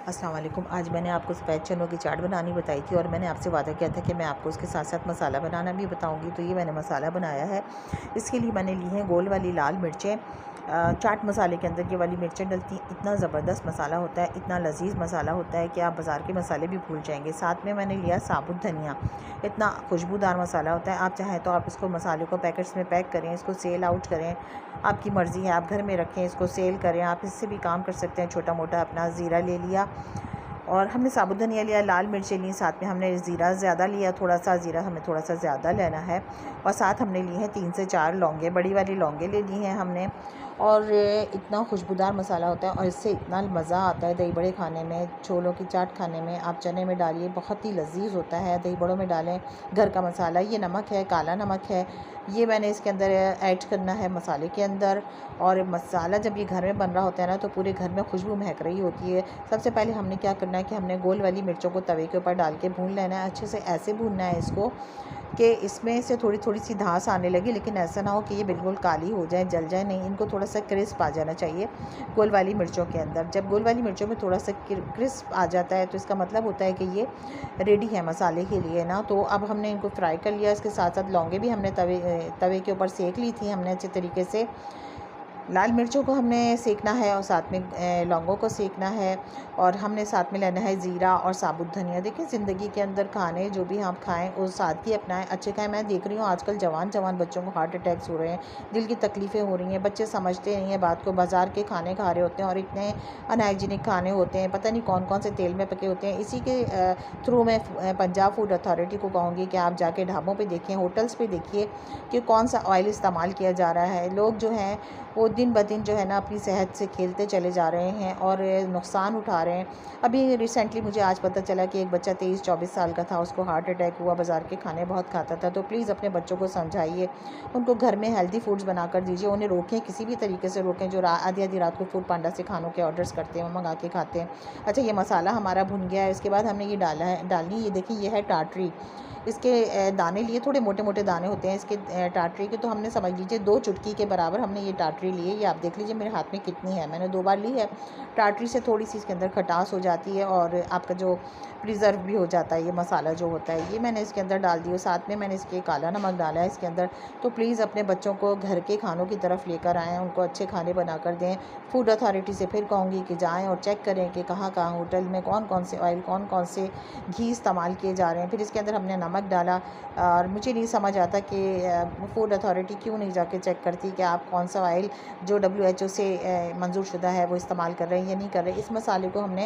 अस्सलाम वालेकुम। आज मैंने आपको सफ़ेद चनों की चाट बनानी बताई थी और मैंने आपसे वादा किया था कि मैं आपको उसके साथ साथ मसाला बनाना भी बताऊंगी। तो ये मैंने मसाला बनाया है। इसके लिए मैंने ली हैं गोल वाली लाल मिर्चें। चाट मसाले के अंदर ये वाली मिर्चें डलती, इतना ज़बरदस्त मसाला होता है, इतना लजीज मसाला होता है कि आप बाज़ार के मसाले भी भूल जाएंगे। साथ में मैंने लिया साबुत धनिया, इतना खुशबूदार मसाला होता है। आप चाहें तो आप इसको मसाले को पैकेट्स में पैक करें, इसको सेल आउट करें, आपकी मर्ज़ी है। आप घर में रखें, इसको सेल करें, आप इससे भी काम कर सकते हैं। छोटा मोटा अपना ज़ीरा ले लिया और हमने साबुत धनिया लिया, लाल मिर्चें ली, साथ में हमने ज़ीरा ज़्यादा लिया, थोड़ा सा ज़ीरा हमें थोड़ा सा ज़्यादा लेना है। और साथ हमने ली हैं 3 से 4 लौंगे, बड़ी वाली लौंगे ले ली हैं हमने। और इतना खुशबूदार मसाला होता है और इससे इतना मज़ा आता है दही बड़े खाने में, छोलों की चाट खाने में। आप चने में डालिए, बहुत ही लजीज होता है। दही बड़ों में डालें घर का मसाला। ये नमक है, काला नमक है, ये मैंने इसके अंदर ऐड करना है मसाले के अंदर। और मसाला जब ये घर में बन रहा होता है ना, तो पूरे घर में खुशबू महक रही होती है। सबसे पहले हमने क्या करना है कि हमने गोल वाली मिर्चों को तवे के ऊपर डाल के भून लेना है। अच्छे से ऐसे भूनना है इसको कि इसमें से थोड़ी थोड़ी सी धांस आने लगे, लेकिन ऐसा ना हो कि ये बिल्कुल काली हो जाए, जल जाए, नहीं। इनको थोड़ा सा क्रिस्प आ जाना चाहिए गोल वाली मिर्चों के अंदर। जब गोल वाली मिर्चों में थोड़ा सा क्रिस्प आ जाता है तो इसका मतलब होता है कि ये रेडी है मसाले के लिए ना। तो अब हमने इनको फ्राई कर लिया। इसके साथ साथ लौंगे भी हमने तवे के ऊपर सेक ली थी हमने अच्छे तरीके से। लाल मिर्चों को हमने सेकना है और साथ में लौंगों को सेकना है। और हमने साथ में लेना है ज़ीरा और साबुत धनिया। देखिए, ज़िंदगी के अंदर खाने जो भी हम खाएं वो सादगी अपनाएं, अच्छे खाएं। मैं देख रही हूँ आजकल जवान जवान बच्चों को हार्ट अटैक्स हो रहे हैं, दिल की तकलीफ़ें हो रही हैं। बच्चे समझते नहीं हैं बात को, बाज़ार के खाने खा रहे होते हैं और इतने अनहाइजीनिक खाने होते हैं, पता नहीं कौन कौन से तेल में पके होते हैं। इसी के थ्रू मैं पंजाब फूड अथॉरिटी को कहूँगी कि आप जाके ढाबों पे देखिए, होटल्स पे देखिए कि कौन सा ऑयल इस्तेमाल किया जा रहा है। लोग जो हैं वो दिन ब दिन जो है ना अपनी सेहत से खेलते चले जा रहे हैं और नुकसान उठा रहे हैं। अभी रिसेंटली मुझे आज पता चला कि एक बच्चा 23-24 साल का था, उसको हार्ट अटैक हुआ। बाज़ार के खाने बहुत खाता था। तो प्लीज़ अपने बच्चों को समझाइए, उनको घर में हेल्दी फूड्स बनाकर दीजिए, उन्हें रोकें, किसी भी तरीके से रोकें। जो आधी आधी रात को फूड पांडा से खानों के ऑर्डर्स करते हैं, वो मंगा के खाते हैं। अच्छा, ये मसाला हमारा भुन गया है। इसके बाद हमने ये डालनी, ये देखिए, ये है टाटरी। इसके दाने लिए, थोड़े मोटे मोटे दाने होते हैं इसके टाटरी के। तो हमने समझ लीजिए 2 चुटकी के बराबर हमने ये टाटरी लिए। ये आप देख लीजिए मेरे हाथ में कितनी है, मैंने 2 बार ली है। टाटरी से थोड़ी सी इसके अंदर खटास हो जाती है और आपका जो प्रिज़र्व भी हो जाता है ये मसाला जो होता है। ये मैंने इसके अंदर डाल दिया। साथ में मैंने इसके काला नमक डाला है इसके अंदर। तो प्लीज़ अपने बच्चों को घर के खानों की तरफ लेकर आएँ, उनको अच्छे खाने बना कर दें। फूड अथॉरिटी से फिर कहूँगी कि जाएँ और चेक करें कि कहाँ कहाँ होटल में कौन कौन से ऑयल, कौन कौन से घी इस्तेमाल किए जा रहे हैं। फिर इसके अंदर हमने नमक डाला और मुझे नहीं समझ आता कि फूड अथॉरिटी क्यों नहीं जाके चेक करती कि आप कौन सा ऑयल जो WHO से मंजूर शुदा है वो इस्तेमाल कर रहे हैं या नहीं कर रहे। इस मसाले को हमने